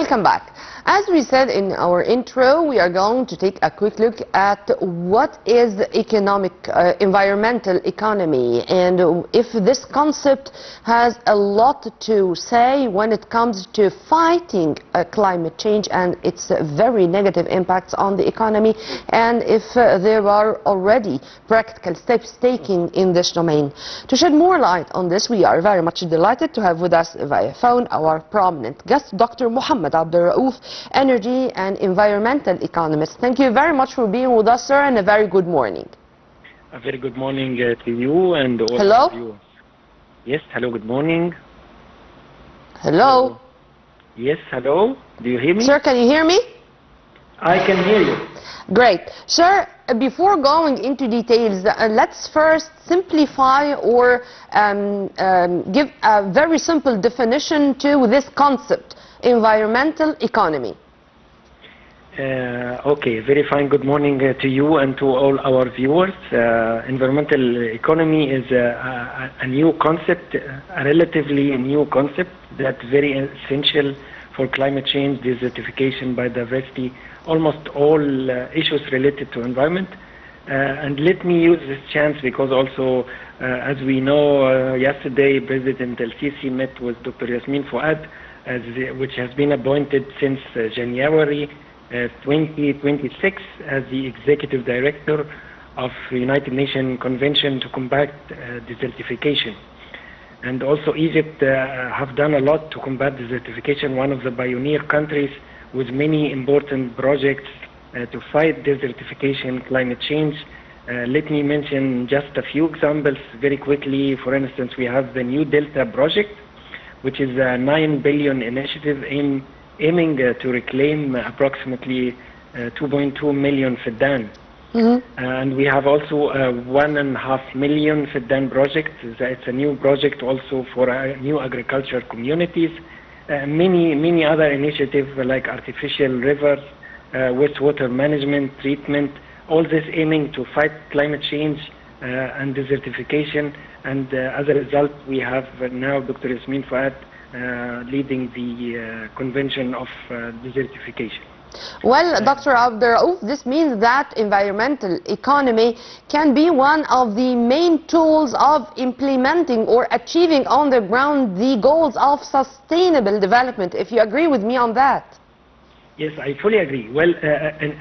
Welcome back. As we said in our intro, we are going to take a quick look at what is economic, environmental economy, and if this concept has a lot to say when it comes to fighting climate change and its very negative impacts on the economy, and if there are already practical steps taken in this domain. To shed more light on this, we are very much delighted to have with us via phone our prominent guest, Dr. Mohamed Raouf, energy and environmental economist. Thank you very much for being with us, sir, and a very good morning. A very good morning to you and all hello? of you. Yes, hello, good morning. Hello? Yes, hello. Do you hear me? Sir, can you hear me? I can hear you. Great. Sir, before going into details, let's first simplify or give a very simple definition to this concept, environmental economy. Okay, very fine. Good morning to you and to all our viewers. Environmental economy is a new concept, a relatively new concept that's very essential for climate change, desertification, biodiversity, almost all issues related to environment. And let me use this chance because also, as we know, yesterday President El-Sisi met with Dr. Yasmin Fouad, which has been appointed since January 2026 as the Executive Director of the United Nations Convention to combat desertification. And also Egypt have done a lot to combat desertification, one of the pioneer countries with many important projects to fight desertification, climate change. Let me mention just a few examples very quickly. For instance, we have the New Delta project, which is a 9 billion initiative aiming to reclaim approximately 2.2 million fiddan. And we have also a 1.5 million fiddan project. It's a new project also for new agriculture communities. Many other initiatives like artificial rivers, wastewater management, treatment, all this aiming to fight climate change and desertification. And as a result, we have now Dr. Yasmin Fouad leading the Convention of Desertification. Well, Dr. Abdel, this means that environmental economy can be one of the main tools of implementing or achieving on the ground the goals of sustainable development, if you agree with me on that. Yes, I fully agree. Well,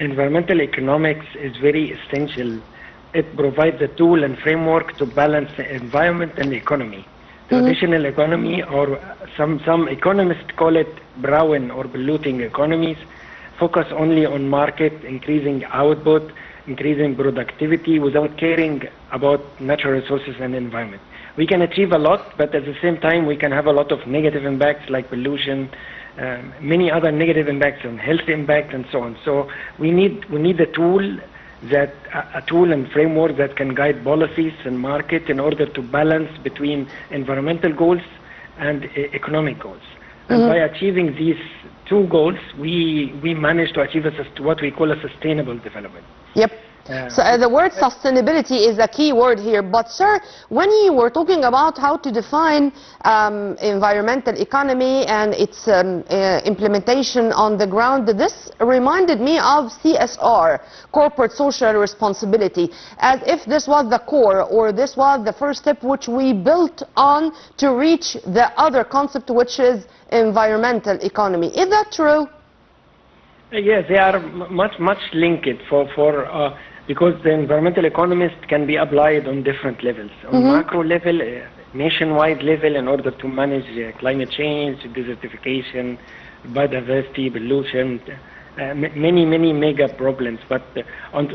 environmental economics is very essential. It provides a tool and framework to balance the environment and the economy. Traditional economy, or some economists call it brown or polluting economies, focus only on market, increasing output, increasing productivity without caring about natural resources and environment. We can achieve a lot, but at the same time we can have a lot of negative impacts like pollution, many other negative impacts on health impact and so on. So we need a tool and framework that can guide policies and market in order to balance between environmental goals and economic goals. And by achieving these two goals, we manage to achieve what we call a sustainable development. Yep. So the word sustainability is a key word here. But sir, when you were talking about how to define environmental economy and its implementation on the ground, this reminded me of CSR, corporate social responsibility, as if this was the core or this was the first step which we built on to reach the other concept, which is environmental economy. Is that true? Yes, they are much linked because the environmental economist can be applied on different levels. On macro level, nationwide level, in order to manage climate change, desertification, biodiversity, pollution, many mega problems. But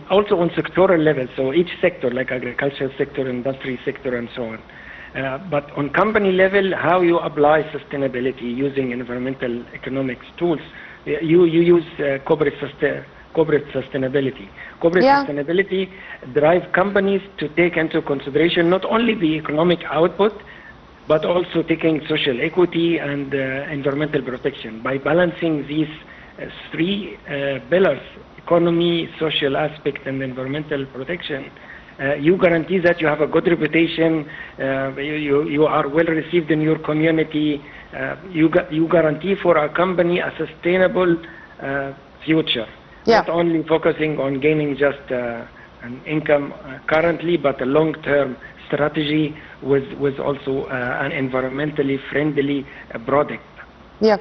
also on sectoral level, so each sector, like agriculture sector, industry sector, and so on. But on company level, how you apply sustainability using environmental economics tools. You use corporate sustainability. Corporate sustainability drive companies to take into consideration not only the economic output, but also taking social equity and environmental protection. By balancing these three pillars, economy, social aspect, and environmental protection, You guarantee that you have a good reputation, you are well received in your community, you guarantee for a company a sustainable future, not only focusing on gaining just an income currently, but a long-term strategy with also an environmentally friendly product. Yeah.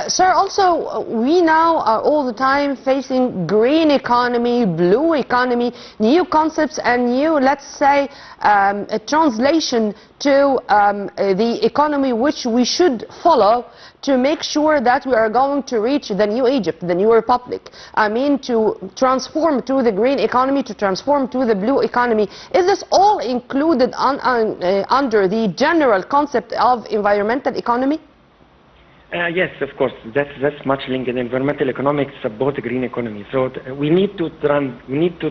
Sir, also, we now are all the time facing green economy, blue economy, new concepts and new, let's say, a translation to the economy which we should follow to make sure that we are going to reach the new Egypt, the new republic. I mean, to transform to the green economy, to transform to the blue economy. Is this all included under the general concept of environmental economy? Yes, of course. That's much linked. Environmental economics support the green economy. So we need to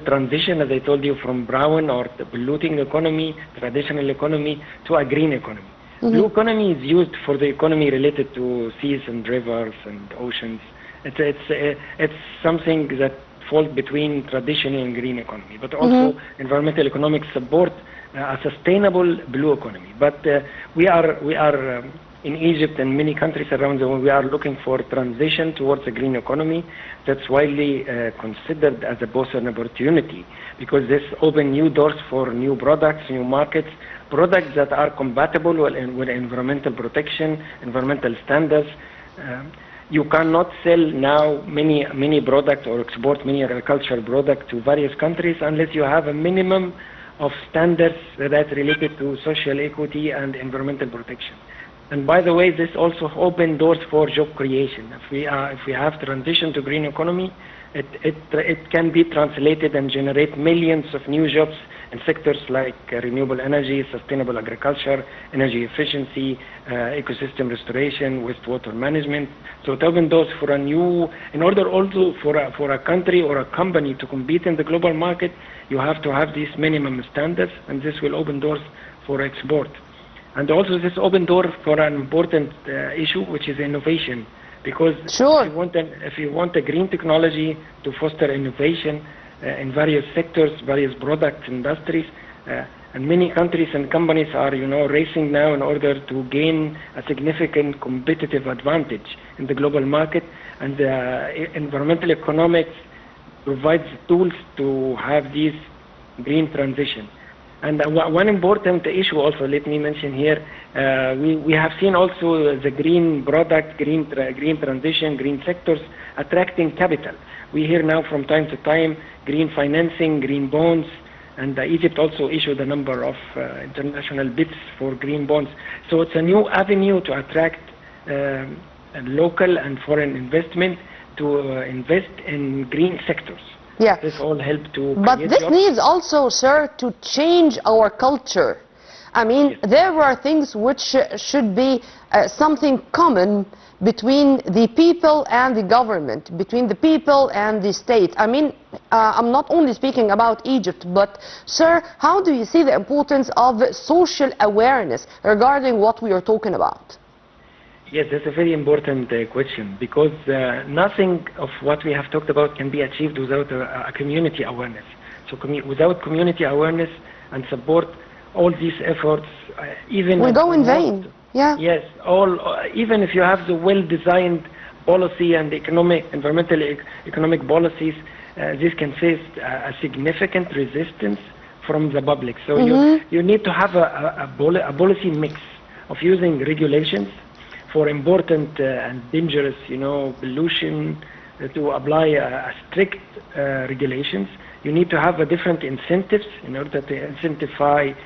transition, as I told you, from brown or the polluting economy, traditional economy, to a green economy. Blue economy is used for the economy related to seas and rivers and oceans. It's something that falls between traditional and green economy. But also environmental economics support a sustainable blue economy. But we are in Egypt and many countries around the world, we are looking for transition towards a green economy that's widely considered as both an opportunity, because this opens new doors for new products, new markets, products that are compatible with environmental protection, environmental standards. You cannot sell now many products or export many agricultural products to various countries unless you have a minimum of standards that related to social equity and environmental protection. And by the way, this also opens doors for job creation. If we have transition to green economy, it can be translated and generate millions of new jobs in sectors like renewable energy, sustainable agriculture, energy efficiency, ecosystem restoration, wastewater management. So it opens doors for a new, in order also for a country or a company to compete in the global market, you have to have these minimum standards, and this will open doors for export. And also this open door for an important issue, which is innovation. Because if you want a green technology to foster innovation in various sectors, various product industries, and many countries and companies are, racing now in order to gain a significant competitive advantage in the global market. And environmental economics provides tools to have this green transition. And one important issue also, let me mention here, we have seen also the green product, green transition, green sectors attracting capital. We hear now from time to time green financing, green bonds, and Egypt also issued a number of international bids for green bonds. So it's a new avenue to attract local and foreign investment to invest in green sectors. Yeah. This all help to. But this needs also, sir, to change our culture. I mean, there are things which should be something common between the people and the government, between the people and the state. I mean, I'm not only speaking about Egypt, but, sir, how do you see the importance of social awareness regarding what we are talking about? Yes, that's a very important question, because nothing of what we have talked about can be achieved without a community awareness. So without community awareness and support, all these efforts, even will go in vain. Yeah. Yes, even if you have the well-designed policy and environmental economic policies, this can face a significant resistance from the public. So you need to have a policy mix of using regulations for important and dangerous, pollution, to apply strict regulations. You need to have different incentives in order to incentivize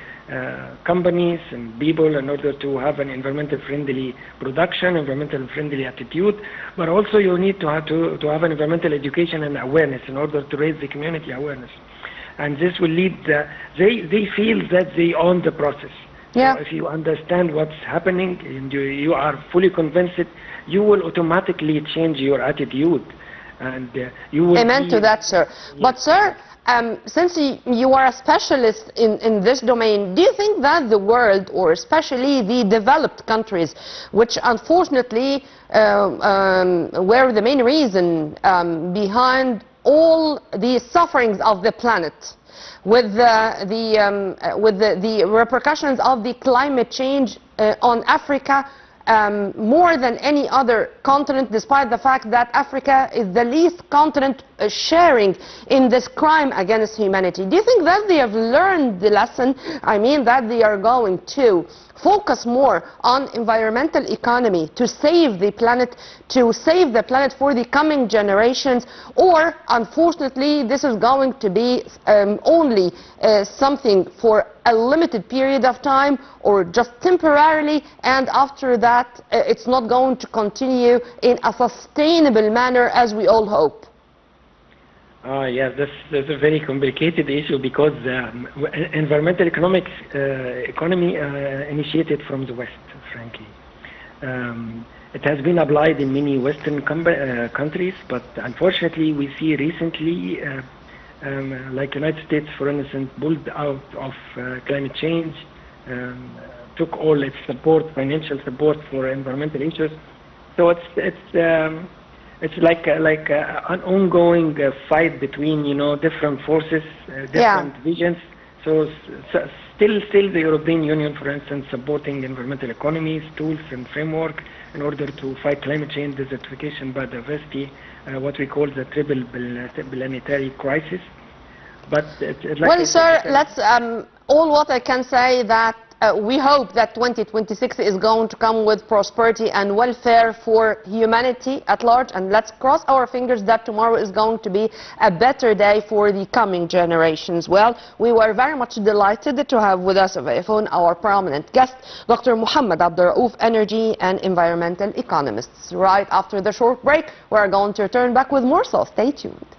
companies and people in order to have an environmental friendly production, environmental friendly attitude. But also you need to have an environmental education and awareness in order to raise the community awareness. And this will lead, they feel that they own the process. Yeah. So if you understand what's happening and you are fully convinced, you will automatically change your attitude, and you will. Amen to that, sir. Yes. But, sir, since you are a specialist in this domain, do you think that the world, or especially the developed countries, which unfortunately were the main reason behind all the sufferings of the planet, with the repercussions of the climate change on Africa, more than any other continent, despite the fact that Africa is the least continent sharing in this crime against humanity. Do you think that they have learned the lesson? I mean, that they are going to focus more on environmental economy to save the planet, for the coming generations, or unfortunately this is going to be only something for a limited period of time, or just temporarily, and after that it's not going to continue in a sustainable manner as we all hope? Yes, that's a very complicated issue, because environmental economy initiated from the West, frankly. It has been applied in many Western countries, but unfortunately we see recently, like United States, for instance, pulled out of climate change, took all its support, financial support for environmental issues. So it's like an ongoing fight between, different forces, different visions. So still the European Union, for instance, supporting environmental economies, tools and framework in order to fight climate change, desertification, biodiversity, what we call the triple planetary crisis. But well, sir, let's all what I can say that we hope that 2026 is going to come with prosperity and welfare for humanity at large, and let's cross our fingers that tomorrow is going to be a better day for the coming generations. Well, we were very much delighted to have with us via phone our prominent guest, Dr. Mohamed Abdel, Raouf, energy and environmental economists. Right after the short break, we're going to return back with more, so stay tuned.